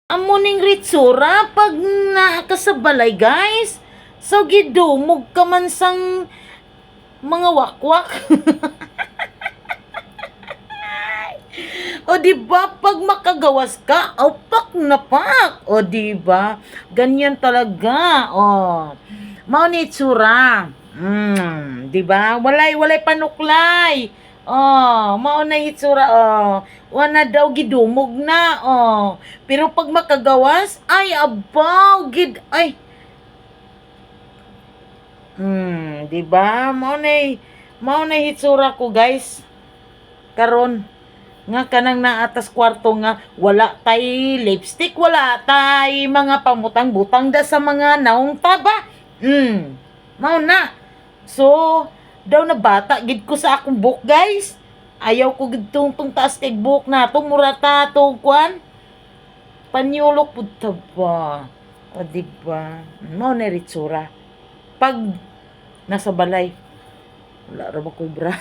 Amo ning ritsura pag naa ka sa balay, guys. So gidumog ka man sang mga wakwak. O di ba pag makagawas ka, opak na pak. O di ba? Ganyan talaga. O. Mao ni itsura. Di ba? Walay panuklay. Oh, mao na itsura. Oh, wana daw gidumog na. Oh, pero pag makagawas, ay abaw gid ay. Di ba? Mao na itsura ko, guys. Karon nga kanang naatas kwarto nga wala tay lipstick, wala tay mga pamutang-butang da sa mga naong taba. Mao na. So, daw na bata gid ko sa akong book, guys. Ayaw ko gid tong taas kay book na to murata to kwan. Panyulok pud ta ba. O di ba? Mao na ritsura. Pag nasa balay, wala ra ba ko'y bra.